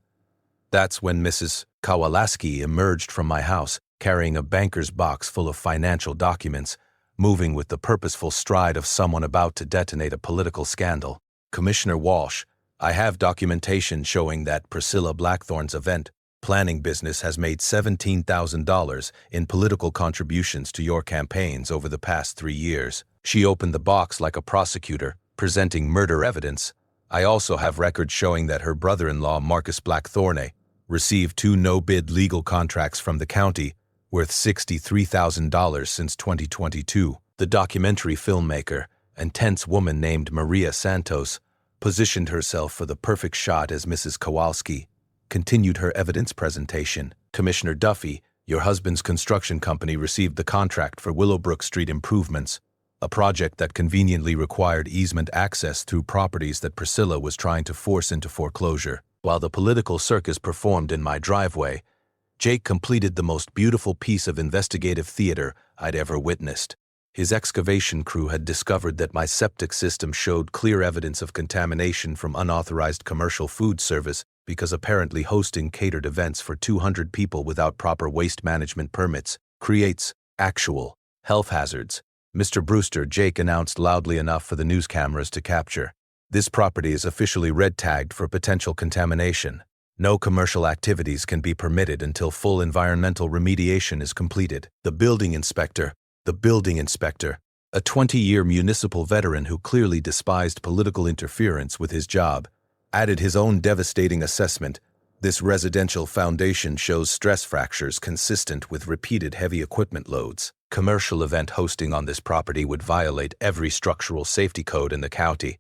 That's when Mrs. Kowalski emerged from my house, carrying a banker's box full of financial documents, moving with the purposeful stride of someone about to detonate a political scandal. Commissioner Walsh, I have documentation showing that Priscilla Blackthorne's event planning business has made $17,000 in political contributions to your campaigns over the past 3 years. She opened the box like a prosecutor, presenting murder evidence. I also have records showing that her brother-in-law, Marcus Blackthorne, received 2 no-bid legal contracts from the county, worth $63,000 since 2022. The documentary filmmaker, a tense woman named Maria Santos, positioned herself for the perfect shot as Mrs. Kowalski continued her evidence presentation. Commissioner Duffy, your husband's construction company received the contract for Willowbrook Street improvements, a project that conveniently required easement access through properties that Priscilla was trying to force into foreclosure. While the political circus performed in my driveway, Jake completed the most beautiful piece of investigative theater I'd ever witnessed. His excavation crew had discovered that my septic system showed clear evidence of contamination from unauthorized commercial food service because apparently hosting catered events for 200 people without proper waste management permits creates actual health hazards. Mr. Brewster, Jake announced loudly enough for the news cameras to capture. This property is officially red-tagged for potential contamination. No commercial activities can be permitted until full environmental remediation is completed. The building inspector, a 20-year municipal veteran who clearly despised political interference with his job, added his own devastating assessment. This residential foundation shows stress fractures consistent with repeated heavy equipment loads. Commercial event hosting on this property would violate every structural safety code in the county.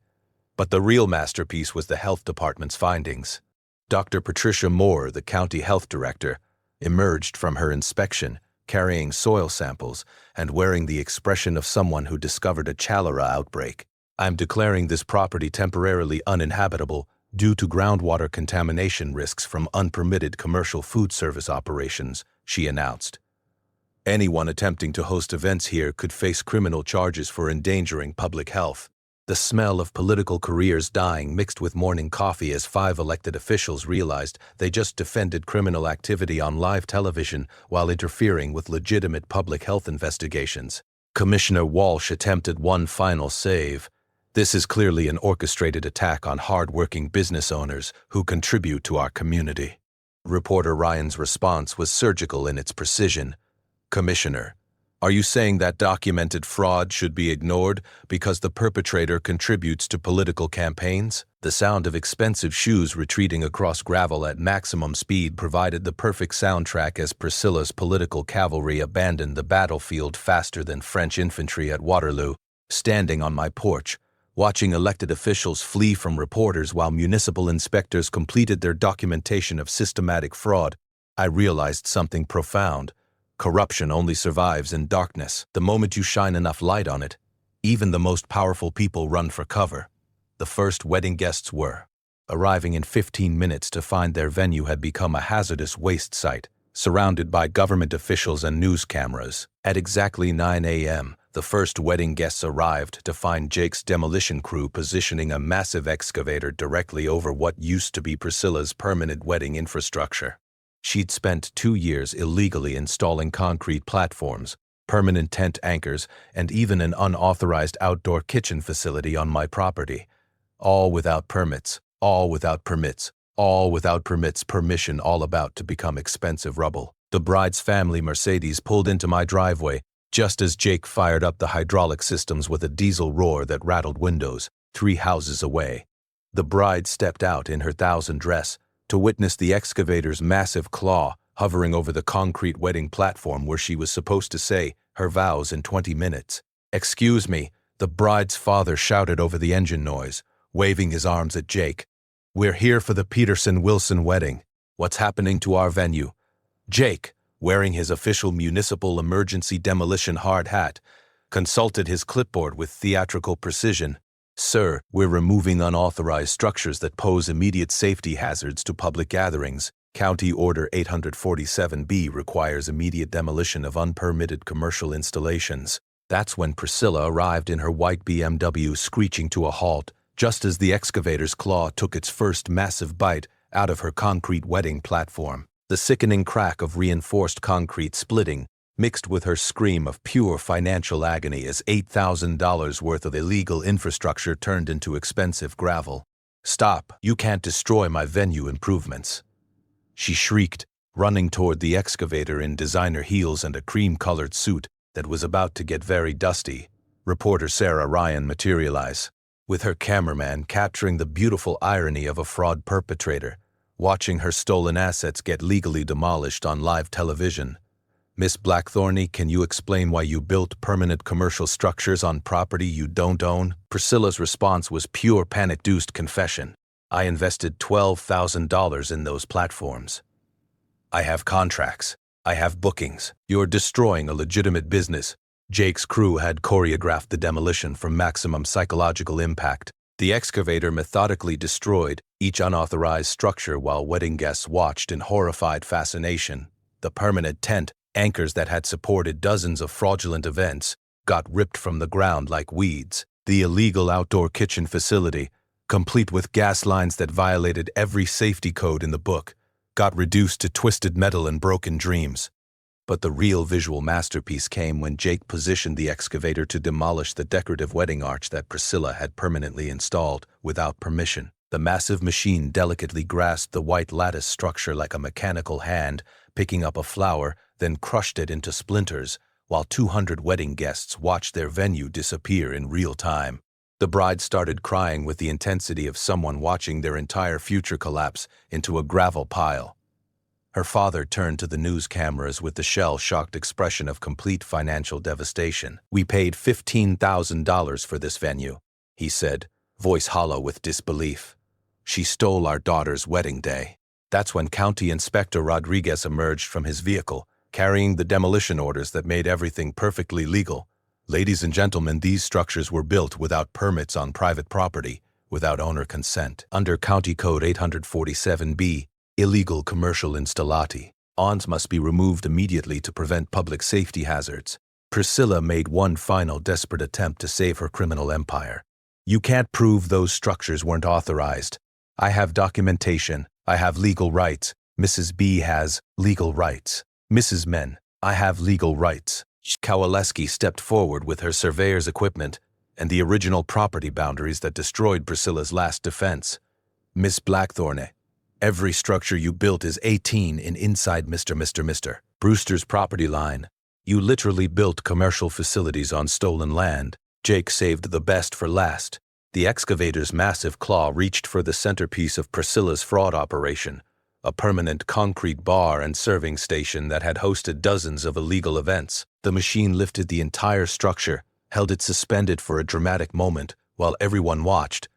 But the real masterpiece was the health department's findings. Dr. Patricia Moore, the county health director, emerged from her inspection, carrying soil samples and wearing the expression of someone who discovered a cholera outbreak. I'm declaring this property temporarily uninhabitable due to groundwater contamination risks from unpermitted commercial food service operations, she announced. Anyone attempting to host events here could face criminal charges for endangering public health. The smell of political careers dying mixed with morning coffee as 5 elected officials realized they just defended criminal activity on live television while interfering with legitimate public health investigations. Commissioner Walsh attempted one final save. This is clearly an orchestrated attack on hard-working business owners who contribute to our community. Reporter Ryan's response was surgical in its precision. Commissioner, are you saying that documented fraud should be ignored because the perpetrator contributes to political campaigns? The sound of expensive shoes retreating across gravel at maximum speed provided the perfect soundtrack as Priscilla's political cavalry abandoned the battlefield faster than French infantry at Waterloo. Standing on my porch, watching elected officials flee from reporters while municipal inspectors completed their documentation of systematic fraud, I realized something profound. Corruption only survives in darkness. The moment you shine enough light on it, even the most powerful people run for cover. The first wedding guests were arriving in 15 minutes to find their venue had become a hazardous waste site, surrounded by government officials and news cameras. At exactly 9 a.m., the first wedding guests arrived to find Jake's demolition crew positioning a massive excavator directly over what used to be Priscilla's permanent wedding infrastructure. She'd spent 2 years illegally installing concrete platforms, permanent tent anchors, and even an unauthorized outdoor kitchen facility on my property. All without permits, permission all about to become expensive rubble. The bride's family Mercedes pulled into my driveway just as Jake fired up the hydraulic systems with a diesel roar that rattled windows 3 houses away. The bride stepped out in her thousand dress to witness the excavator's massive claw hovering over the concrete wedding platform where she was supposed to say her vows in 20 minutes. "Excuse me," the bride's father shouted over the engine noise, waving his arms at Jake. "We're here for the Peterson-Wilson wedding. What's happening to our venue?" Jake, wearing his official municipal emergency demolition hard hat, consulted his clipboard with theatrical precision. "Sir, we're removing unauthorized structures that pose immediate safety hazards to public gatherings. County Order 847B requires immediate demolition of unpermitted commercial installations." That's when Priscilla arrived in her white BMW, screeching to a halt, just as the excavator's claw took its first massive bite out of her concrete wedding platform. The sickening crack of reinforced concrete splitting mixed with her scream of pure financial agony as $8,000 worth of illegal infrastructure turned into expensive gravel. "Stop! You can't destroy my venue improvements," she shrieked, running toward the excavator in designer heels and a cream-colored suit that was about to get very dusty. Reporter Sarah Ryan materialized, with her cameraman capturing the beautiful irony of a fraud perpetrator, watching her stolen assets get legally demolished on live television. "Miss Blackthorne, can you explain why you built permanent commercial structures on property you don't own?" Priscilla's response was pure panic-induced confession. "I invested $12,000 in those platforms. I have contracts. I have bookings. You're destroying a legitimate business." Jake's crew had choreographed the demolition for maximum psychological impact. The excavator methodically destroyed each unauthorized structure while wedding guests watched in horrified fascination. The permanent tent anchors that had supported dozens of fraudulent events got ripped from the ground like weeds. The illegal outdoor kitchen facility, complete with gas lines that violated every safety code in the book, got reduced to twisted metal and broken dreams. But the real visual masterpiece came when Jake positioned the excavator to demolish the decorative wedding arch that Priscilla had permanently installed without permission. The massive machine delicately grasped the white lattice structure like a mechanical hand, picking up a flower, then crushed it into splinters, while 200 wedding guests watched their venue disappear in real time. The bride started crying with the intensity of someone watching their entire future collapse into a gravel pile. Her father turned to the news cameras with the shell-shocked expression of complete financial devastation. "We paid $15,000 for this venue," he said, voice hollow with disbelief. "She stole our daughter's wedding day." That's when County Inspector Rodriguez emerged from his vehicle, carrying the demolition orders that made everything perfectly legal. "Ladies and gentlemen, these structures were built without permits on private property, without owner consent. Under County Code 847B, illegal commercial installati. Awns must be removed immediately to prevent public safety hazards." Priscilla made one final desperate attempt to save her criminal empire. "You can't prove those structures weren't authorized. I have documentation. I have legal rights. Mrs. B has legal rights. Mrs. Men, I have legal rights." Kowaleski stepped forward with her surveyor's equipment and the original property boundaries that destroyed Priscilla's last defense. "Miss Blackthorne, every structure you built is 18 in inside Mr. Brewster's property line. You literally built commercial facilities on stolen land." Jake saved the best for last. The excavator's massive claw reached for the centerpiece of Priscilla's fraud operation, a permanent concrete bar and serving station that had hosted dozens of illegal events. The machine lifted the entire structure, held it suspended for a dramatic moment while everyone watched,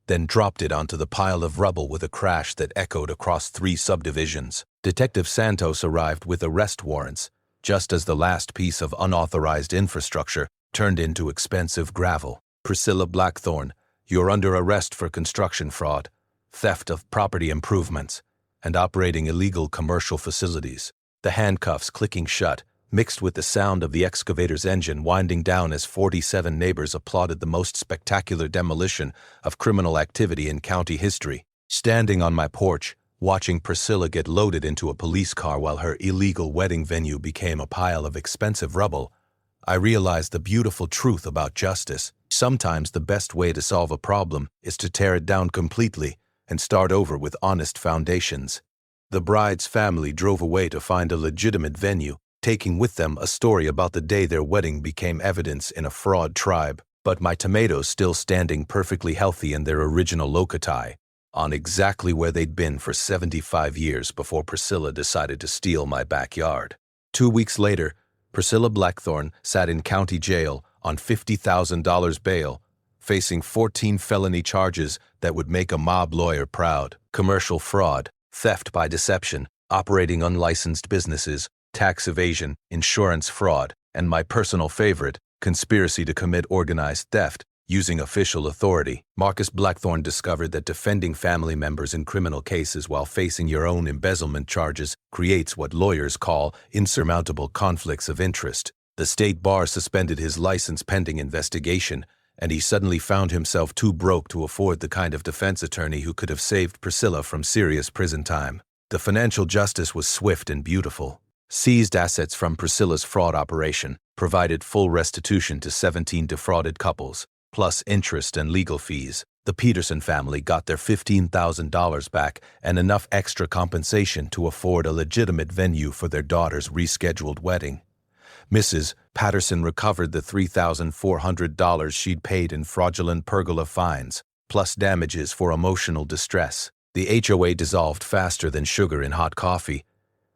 then dropped it onto the pile of rubble with a crash that echoed across 3 subdivisions. Detective Santos arrived with arrest warrants, just as the last piece of unauthorized infrastructure turned into expensive gravel. "Priscilla Blackthorne, you're under arrest for construction fraud, theft of property improvements, and operating illegal commercial facilities." The handcuffs clicking shut, mixed with the sound of the excavator's engine winding down as 47 neighbors applauded the most spectacular demolition of criminal activity in county history. Standing on my porch, watching Priscilla get loaded into a police car while her illegal wedding venue became a pile of expensive rubble, I realized the beautiful truth about justice. Sometimes the best way to solve a problem is to tear it down completely and start over with honest foundations. The bride's family drove away to find a legitimate venue, taking with them a story about the day their wedding became evidence in a fraud tribe. but my tomatoes still standing perfectly healthy in their original locati, on exactly where they'd been for 75 years before Priscilla decided to steal my backyard. 2 weeks later, Priscilla Blackthorne sat in county jail on $50,000 bail, facing 14 felony charges that would make a mob lawyer proud: commercial fraud, theft by deception, operating unlicensed businesses, tax evasion, insurance fraud, and my personal favorite, conspiracy to commit organized theft using official authority. Marcus Blackthorne discovered that defending family members in criminal cases while facing your own embezzlement charges creates what lawyers call insurmountable conflicts of interest. The state bar suspended his license pending investigation, and he suddenly found himself too broke to afford the kind of defense attorney who could have saved Priscilla from serious prison time. The financial justice was swift and beautiful. Seized assets from Priscilla's fraud operation provided full restitution to 17 defrauded couples, plus interest and legal fees. The Peterson family got their $15,000 back and enough extra compensation to afford a legitimate venue for their daughter's rescheduled wedding. Mrs. Patterson recovered the $3,400 she'd paid in fraudulent pergola fines, plus damages for emotional distress. The HOA dissolved faster than sugar in hot coffee.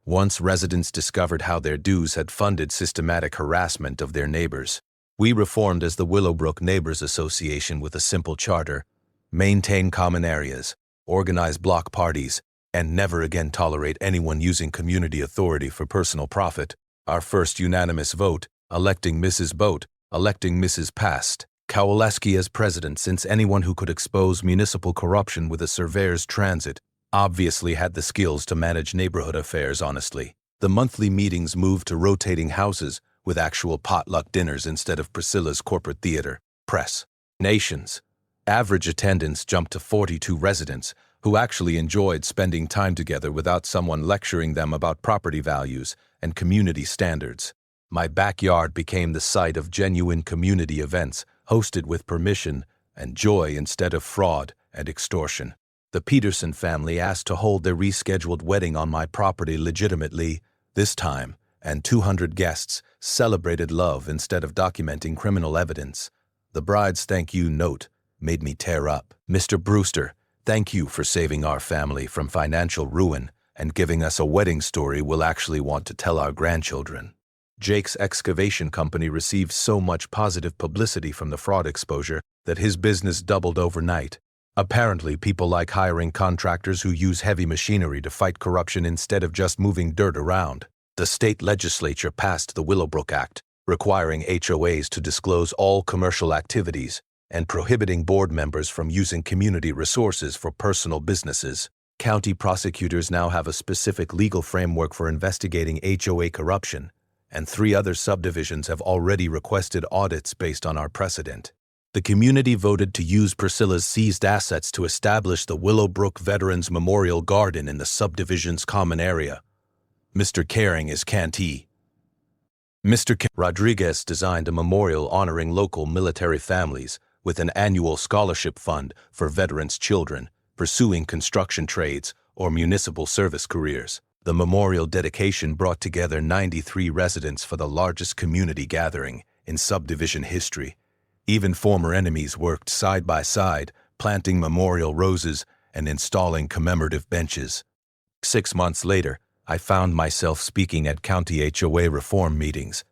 Once residents discovered how their dues had funded systematic harassment of their neighbors. We reformed as the Willowbrook Neighbors Association with a simple charter: maintain common areas, organize block parties, and never again tolerate anyone using community authority for personal profit. Our first unanimous vote, electing Mrs. Boat, electing Mrs. Past Kowaleski as president, since anyone who could expose municipal corruption with a surveyor's transit obviously had the skills to manage neighborhood affairs honestly. The monthly meetings moved to rotating houses with actual potluck dinners instead of Priscilla's corporate theater. Press. Nations. Average attendance jumped to 42 residents who actually enjoyed spending time together without someone lecturing them about property values and community standards. My backyard became the site of genuine community events, hosted with permission and joy instead of fraud and extortion. The Peterson family asked to hold their rescheduled wedding on my property legitimately this time, and 200 guests celebrated love instead of documenting criminal evidence. The bride's thank you note made me tear up. Mr. Brewster, thank you for saving our family from financial ruin and giving us a wedding story we'll actually want to tell our grandchildren. Jake's excavation company received so much positive publicity from the fraud exposure that his business doubled overnight. Apparently, people like hiring contractors who use heavy machinery to fight corruption instead of just moving dirt around. The state legislature passed the Willowbrook Act, requiring HOAs to disclose all commercial activities and prohibiting board members from using community resources for personal businesses. County prosecutors now have a specific legal framework for investigating HOA corruption, and 3 other subdivisions have already requested audits based on our precedent. The community voted to use Priscilla's seized assets to establish the Willowbrook Veterans Memorial Garden in the subdivision's common area. Mr. Caring is Cantee. Rodriguez designed a memorial honoring local military families with an annual scholarship fund for veterans' children pursuing construction trades or municipal service careers. The memorial dedication brought together 93 residents for the largest community gathering in subdivision history. Even former enemies worked side by side, planting memorial roses and installing commemorative benches. 6 months later, I found myself speaking at county HOA reform meetings,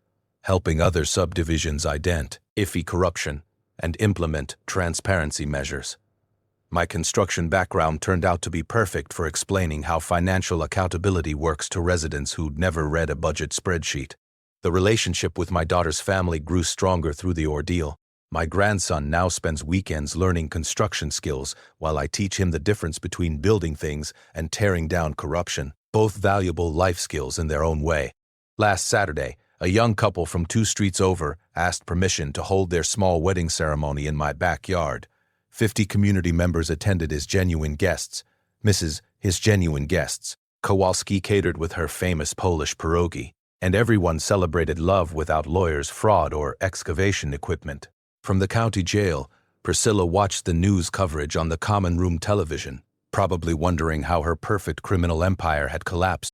helping other subdivisions identify corruption and implement transparency measures. My construction background turned out to be perfect for explaining how financial accountability works to residents who'd never read a budget spreadsheet. The relationship with my daughter's family grew stronger through the ordeal. My grandson now spends weekends learning construction skills while I teach him the difference between building things and tearing down corruption, both valuable life skills in their own way. Last Saturday, a young couple from 2 streets over asked permission to hold their small wedding ceremony in my backyard. 50 community members attended as genuine guests. His genuine guests. Kowalski catered with her famous Polish pierogi, and everyone celebrated love without lawyers, fraud, or excavation equipment. From the county jail, Priscilla watched the news coverage on the common room television, probably wondering how her perfect criminal empire had collapsed.